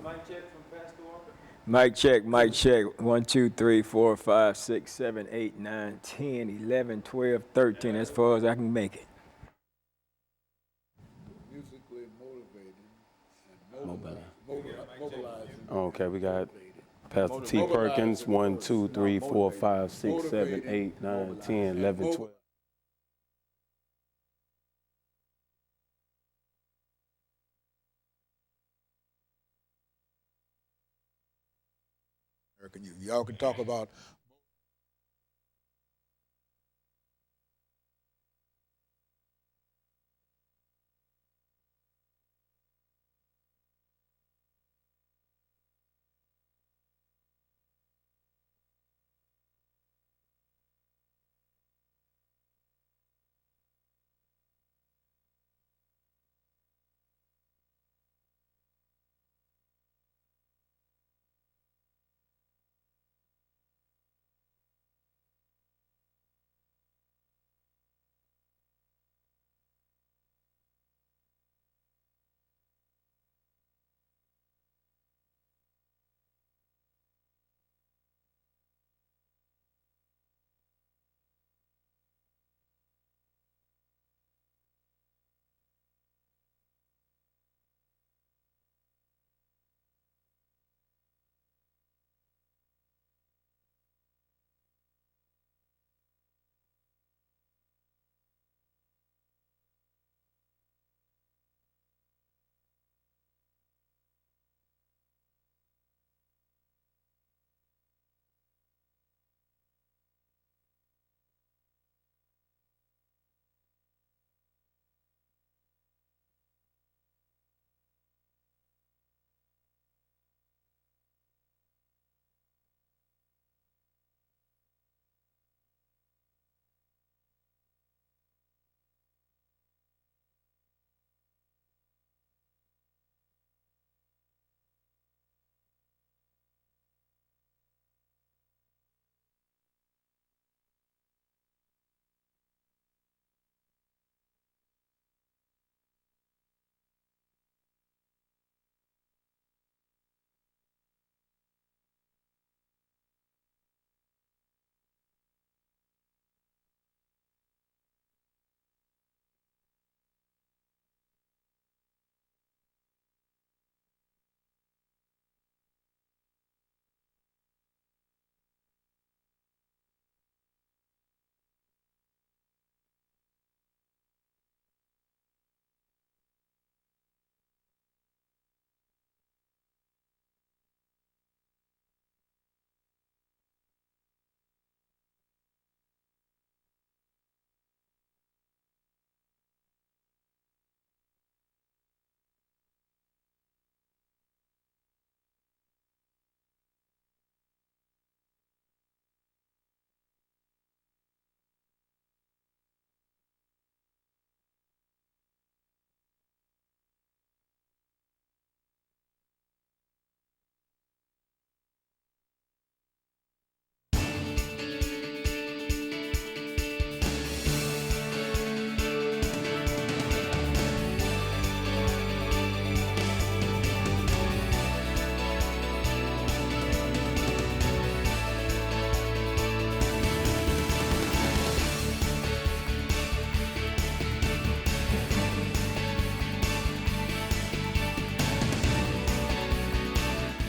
Mic check from Pastor Walker. Mic check, mic check. 1, 2, 3, 4, 5, 6, 7, 8, 9, 10, 11, 12, 13. As far as I can make it. Musically motivated and mobilizing. Okay, we got Pastor T. Perkins, 1, 2, 3, 4, 5, 6, 7, 8, 9, 10, 11, 12. Y'all can talk about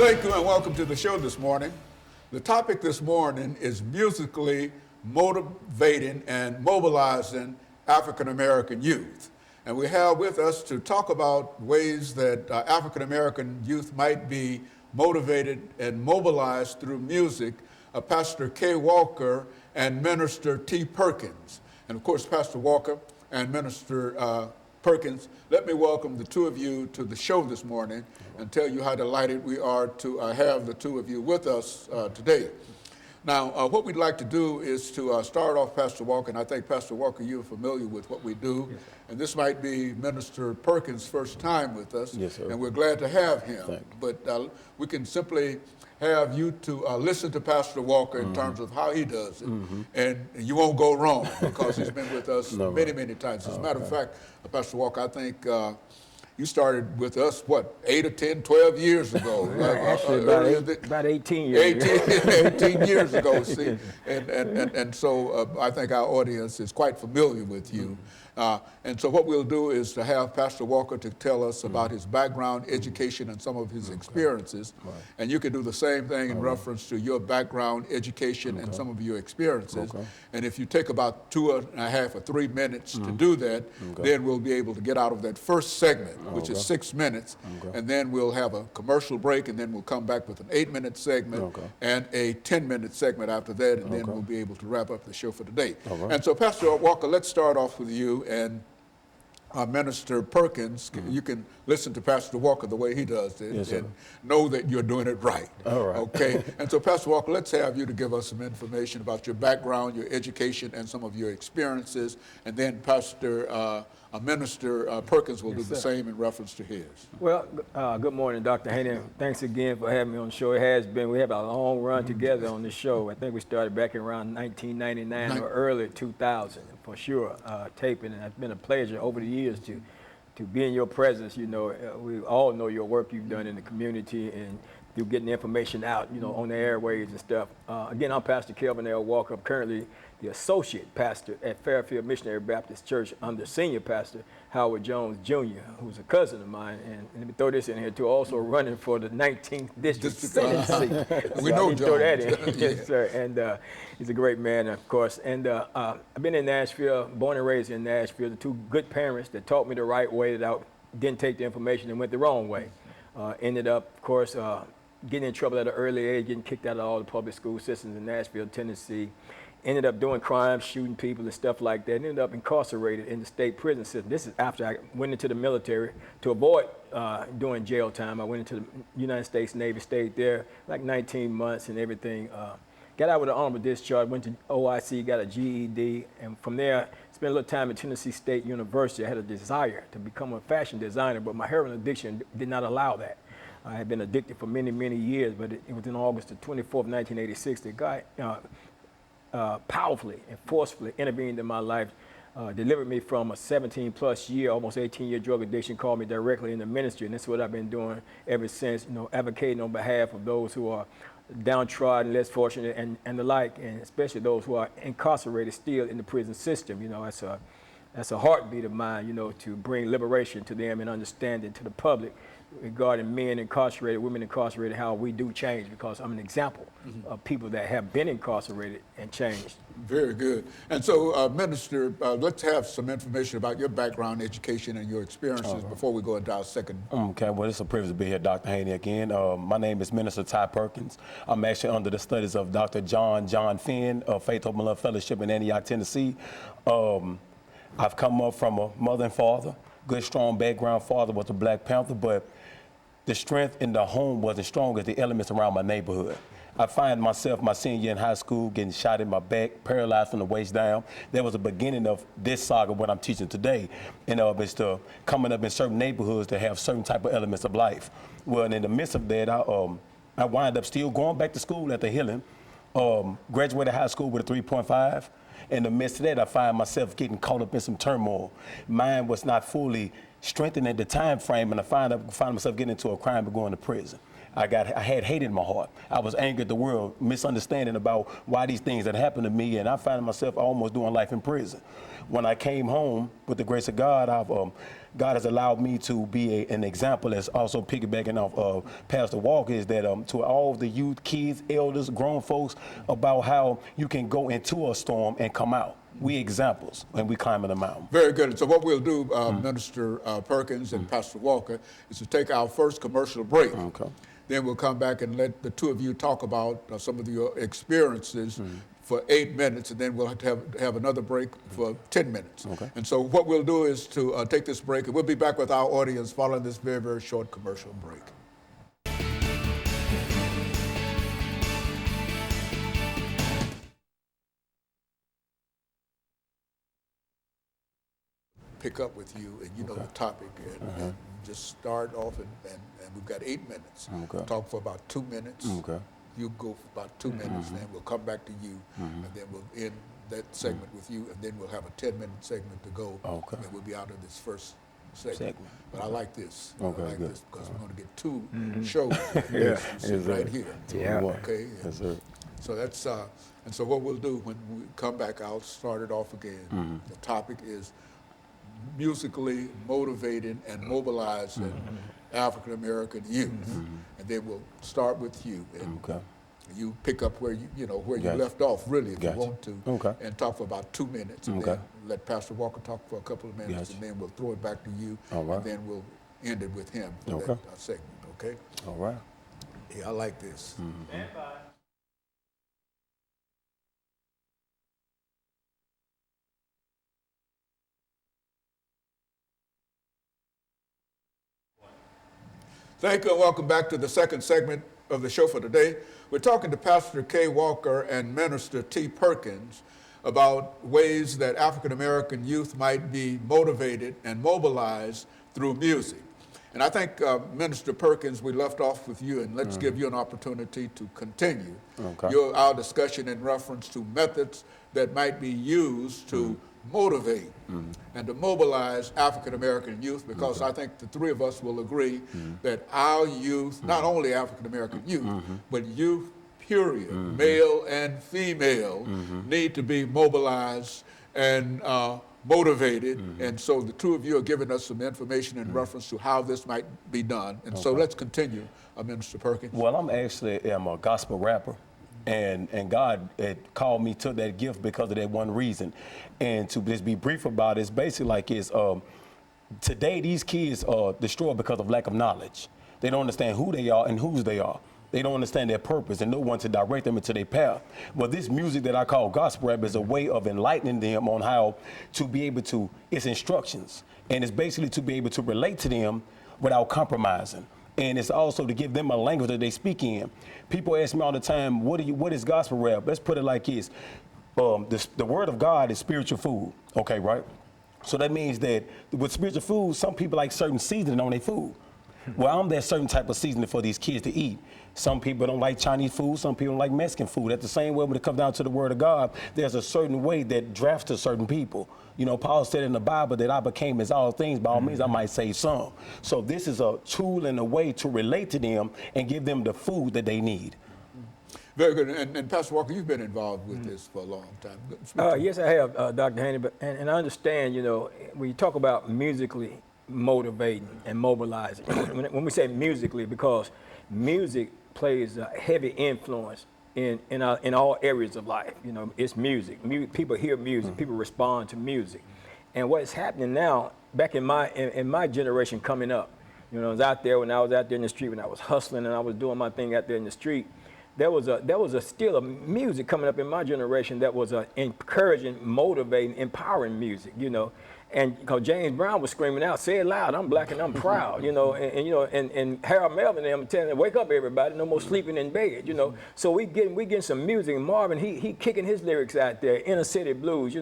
Thank you and welcome to the show this morning. The topic this morning is musically motivating and mobilizing African American youth. And we have with us to talk about ways that African American youth might be motivated and mobilized through music, Pastor KWalker and Minister T. Perkins. And of course, Pastor Walker and Minister Perkins, let me welcome the two of you to the show this morning and tell you how delighted we are to have the two of you with us today. Now, what we'd like to do is to start off, Pastor Walker, and I think, Pastor Walker, you're familiar with what we do, yes, and this might be Minister Perkins' first time with us, yes, sir, and we're glad to have him. But we can simply have you to listen to Pastor Walker in terms of how he does it, and you won't go wrong because he's been with us many times. As a matter of fact, Pastor Walker, I think You started with us, what, 8 or 10, 12 years ago? Actually, about 18 years 18 years ago, see? And so I think our audience is quite familiar with you. And so what we'll do is to have Pastor Walker to tell us about his background, education, and some of his experiences. And you can do the same thing in reference to your background, education, and some of your experiences. And if you take about 2.5 or 3 minutes to do that, then we'll be able to get out of that first segment, which is 6 minutes. And then we'll have a commercial break, and then we'll come back with an 8-minute segment and a 10-minute segment after that, and then we'll be able to wrap up the show for today. And so, Pastor Walker, let's start off with you. And Minister Perkins, you can listen to Pastor Walker the way he does it and know that you're doing it right. All right. Okay. And so, Pastor Walker, let's have you to give us some information about your background, your education, and some of your experiences. And then Minister Perkins will do the same in reference to his. Well, good morning, Dr. Haney. Thanks again for having me on the show. It has been, we have a long run together on this show. I think we started back in around 1999 or early 2000, for sure, taping. And it's been a pleasure over the years to be in your presence. You know, we all know your work you've done in the community and through getting the information out, you know, on the airwaves and stuff. Again, I'm Pastor KWalker. I'm currently the associate pastor at Fairfield Missionary Baptist Church under senior pastor Howard Jones Jr., who's a cousin of mine. And let me throw this in here too, also running for the 19th District Senate seat. We know Jones. Throw that in. Yes, sir. And he's a great man, of course. And I've been in Nashville, born and raised in Nashville. The two good parents that taught me the right way, that I didn't take the information and went the wrong way. Ended up, of course, getting in trouble at an early age, getting kicked out of all the public school systems in Nashville, Tennessee. Ended up doing crimes, shooting people and stuff like that. Ended up incarcerated in the state prison system. This is after I went into the military to avoid doing jail time. I went into the United States Navy, stayed there like 19 months and everything. Got out with an honorable discharge, went to OIC, got a GED, and from there, spent a little time at Tennessee State University. I had a desire to become a fashion designer, but my heroin addiction did not allow that. I had been addicted for many, many years, but it was in August the 24th, 1986, that God powerfully and forcefully intervened in my life, delivered me from a 17-plus year, almost 18-year drug addiction, called me directly into ministry, and that's what I've been doing ever since, you know, advocating on behalf of those who are downtrodden, less fortunate, and the like, and especially those who are incarcerated still in the prison system. You know, that's a heartbeat of mine, you know, to bring liberation to them and understanding to the public regarding men incarcerated, women incarcerated, how we do change, because I'm an example of people that have been incarcerated and changed. Very good. And so, Minister, let's have some information about your background, education, and your experiences before we go into our second. Okay, well, it's a privilege to be here, Dr. Haney, again. My name is Minister TPerkins. I'm actually under the studies of Dr. John Finn of Faith, Hope, and Love Fellowship in Antioch, Tennessee. I've come up from a mother and father, good, strong background. Father was a Black Panther, but the strength in the home wasn't strong as the elements around my neighborhood. I find myself my senior year in high school getting shot in my back, paralyzed from the waist down. That was the beginning of this saga, what I'm teaching today. And it's the coming up in certain neighborhoods that have certain type of elements of life. Well, and in the midst of that, I wind up still going back to school at the Healing, graduated high school with a 3.5. In the midst of that, I find myself getting caught up in some turmoil. Mine was not fully strengthened at the time frame, and I find myself getting into a crime and going to prison. I had hate in my heart. I was angry at the world, misunderstanding about why these things had happened to me, and I found myself almost doing life in prison. When I came home, with the grace of God, God has allowed me to be an example, as also piggybacking off Pastor Walker, is that to all the youth, kids, elders, grown folks, about how you can go into a storm and come out. We examples when we climbing the mountain. Very good. And so what we'll do, Minister Perkins and Pastor Walker, is to take our first commercial break. Okay. Then we'll come back and let the two of you talk about some of your experiences for 8 minutes, and then we'll have to have another break for 10 minutes. Okay. And so what we'll do is to take this break, and we'll be back with our audience following this very, very short commercial break. Pick up with you, and you know the topic, and just start off, and we've got 8 minutes. Okay. Talk for about 2 minutes. Okay. You go for about 2 minutes, and then we'll come back to you, and then we'll end that segment with you, and then we'll have a 10-minute segment to go, Okay. and we'll be out of this first segment. But I like this. Okay, I like good. this because we're going to get two shows right here. Yeah. Okay. Yes, sir. So that's and so what we'll do when we come back, I'll start it off again. The topic is musically motivating and mobilizing African American youth, and then we'll start with you. And Okay. you pick up where you where you Gotcha. left off, really, if Gotcha. you want to, Okay. and talk for about 2 minutes, and Okay. then let Pastor Walker talk for a couple of minutes, Gotcha. and then we'll throw it back to you, All right. and then we'll end it with him for Okay. that segment. Okay? All right. Yeah, I like this. Stand by. Thank you, and welcome back to the second segment of the show for today. We're talking to Pastor KWalker and Minister T. Perkins about ways that African American youth might be motivated and mobilized through music. And I think, Minister Perkins, we left off with you, and let's give you an opportunity to continue our discussion in reference to methods that might be used to motivate and to mobilize African American youth, because I think the three of us will agree that our youth, not only African American youth, but youth, period, male and female, need to be mobilized and motivated. And so the two of you are giving us some information in reference to how this might be done. And so let's continue, Minister Perkins. Well, I'm a gospel rapper, and God had called me to that gift because of that one reason. And to just be brief about it, it's basically like today these kids are destroyed because of lack of knowledge. They don't understand who they are and whose they are. They don't understand their purpose and no one to direct them into their path. Well, this music that I call gospel rap is a way of enlightening them on how to be able to, it's instructions. And it's basically to be able to relate to them without compromising. And it's also to give them a language that they speak in. People ask me all the time, what is gospel rap? Let's put it like this. The word of God is spiritual food, okay, right? So that means that with spiritual food, some people like certain seasoning on their food. Well, I'm that certain type of seasoning for these kids to eat. Some people don't like Chinese food, some people don't like Mexican food. At the same way, when it comes down to the word of God, there's a certain way that drafts to certain people. You know, Paul said in the Bible that I became as all things, by all means I might save some. So this is a tool and a way to relate to them and give them the food that they need. Very good. And Pastor Walker, you've been involved with this for a long time. Yes, I have, Dr. Haney, and I understand, when you talk about musically motivating and mobilizing, when we say musically, because music plays a heavy influence in all areas of life. It's music. People hear music. People respond to music. And what's happening now, back in my generation coming up, I was out there when I was out there in the street, when I was hustling and I was doing my thing out there in the street. There was still a music coming up in my generation that was encouraging, motivating, empowering music. And because James Brown was screaming out, "Say it loud, I'm black and I'm proud," and Harold Melvin and them telling them, "Wake up, everybody, no more sleeping in bed," So we getting some music. And Marvin, he kicking his lyrics out there, inner city blues,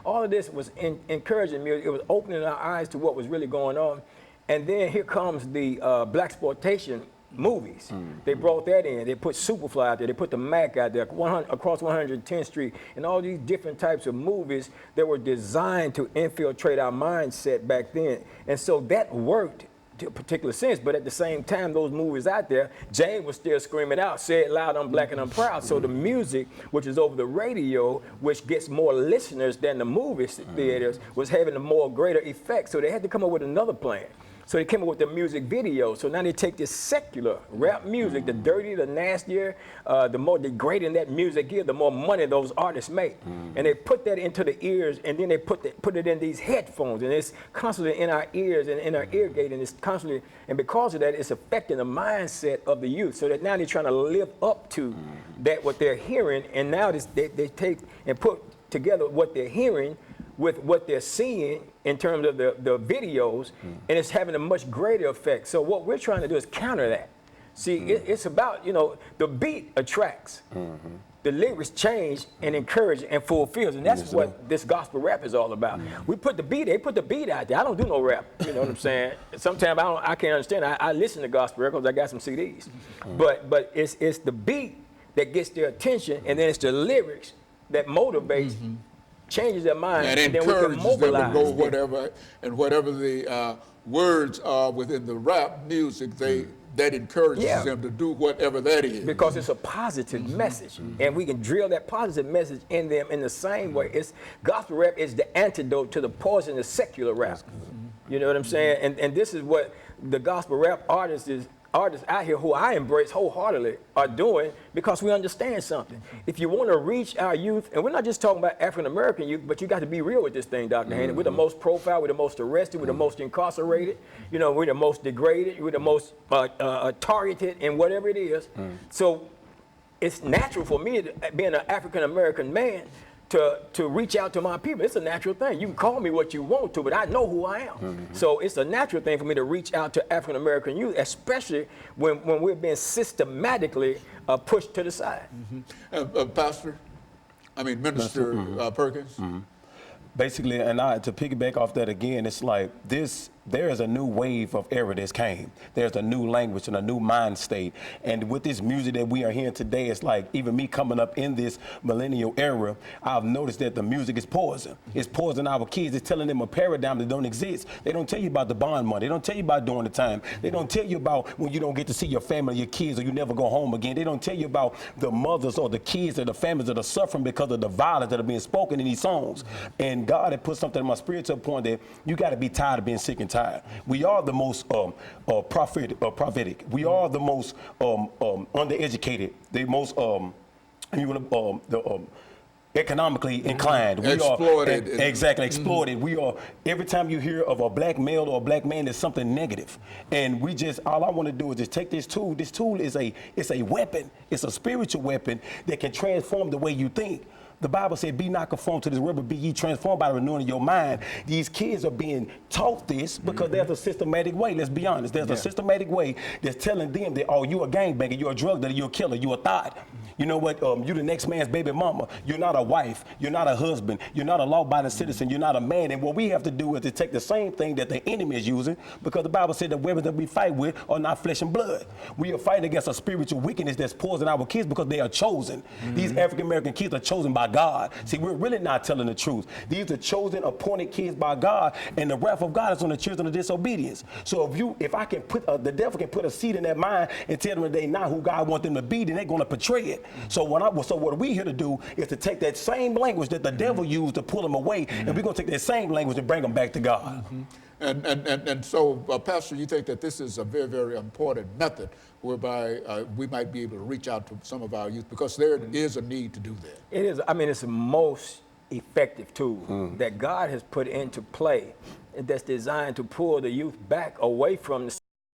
All of this was encouraging music. It was opening our eyes to what was really going on. And then here comes the blaxploitation movies. They brought that in. They put Superfly out there. They put the Mac out there across 110th Street, and all these different types of movies that were designed to infiltrate our mindset back then. And so that worked to a particular sense, but at the same time, those movies out there, James was still screaming out, "Say it loud, I'm black and I'm proud." So the music, which is over the radio, which gets more listeners than the movie theaters, was having a more greater effect. So they had to come up with another plan. So they came up with the music video. So now they take this secular rap music, the dirtier, the nastier, the more degrading that music is, the more money those artists make. And they put that into the ears, and then they put it in these headphones, and it's constantly in our ears and in our ear gate, and it's constantly, and because of that, it's affecting the mindset of the youth. So that now they're trying to live up to that, what they're hearing, and now they take and put together what they're hearing with what they're seeing in terms of the videos, and it's having a much greater effect. So what we're trying to do is counter that. See, it's about, the beat attracts. The lyrics change and encourage and fulfills, and that's what this gospel rap is all about. They put the beat out there. I don't do no rap, you know what I'm saying? Sometimes I can't understand. I listen to gospel rap because I got some CDs. But it's the beat that gets their attention, and then it's the lyrics that motivates changes their mind, And and then we can encourages them to mobilize go them. whatever the words are within the rap music, that encourages Yeah. them to do whatever that is. Because it's a positive message, and we can drill that positive message in them in the same way. It's gospel rap is the antidote to the poison of secular rap. You know what I'm saying? And this is what the gospel rap artists out here who I embrace wholeheartedly are doing, because we understand something. If you want to reach our youth, and we're not just talking about African American youth, but you got to be real with this thing, Dr. Haney. We're the most profiled, we're the most arrested, we're the most incarcerated, you know, we're the most degraded, we're the most targeted in whatever it is. So it's natural for me, being an African American man, to reach out to my people. It's a natural thing. You can call me what you want to, but I know who I am. So it's a natural thing for me to reach out to African American youth, especially when we're being systematically pushed to the side. Minister Perkins. Basically, and to piggyback off that again, it's like there is a new wave of era that's came. There's a new language and a new mind state. And with this music that we are hearing today, it's like even me coming up in this millennial era, I've noticed that the music is poison. It's poisoning our kids. It's telling them a paradigm that don't exist. They don't tell you about the bond money. They don't tell you about during the time. They don't tell you about when you don't get to see your family, your kids, or you never go home again. They don't tell you about the mothers or the kids or the families that are suffering because of the violence that are being spoken in these songs. And God had put something in my spirit to a point that you got to be tired of being sick and tired. We are the most prophetic. We are the most undereducated. The most economically inclined. We Exploited. Exactly, exploited. We are, every time you hear of a black male or a black man, there's something negative. And all I want to do is just take this tool. This tool is a weapon. It's a spiritual weapon that can transform the way you think. The Bible said, be not conformed to this world, but be ye transformed by the renewing of your mind. These kids are being taught this because there's a systematic way, let's be honest. There's a systematic way that's telling them that, oh, you're a gangbanger, you're a drug dealer, you're a killer, you're a thought. You know what, you're the next man's baby mama. You're not a wife, you're not a husband, you're not a law-abiding citizen, you're not a man. And what we have to do is to take the same thing that the enemy is using, because the Bible said the weapons that we fight with are not flesh and blood. We are fighting against a spiritual wickedness that's poisoning our kids because they are chosen. These African-American kids are chosen by God. See, we're really not telling the truth. These are chosen, appointed kids by God, and the wrath of God is on the children of disobedience. So if I can put, the devil can put a seed in their mind and tell them that they're not who God wants them to be, then they're going to portray it. So what we're here to do is to take that same language that the devil used to pull them away, and we're going to take that same language and bring them back to God. And so, Pastor, you think that this is a very, very important method whereby we might be able to reach out to some of our youth, because there is a need to do that. It is. I mean, it's the most effective tool that God has put into play that's designed to pull the youth back away from the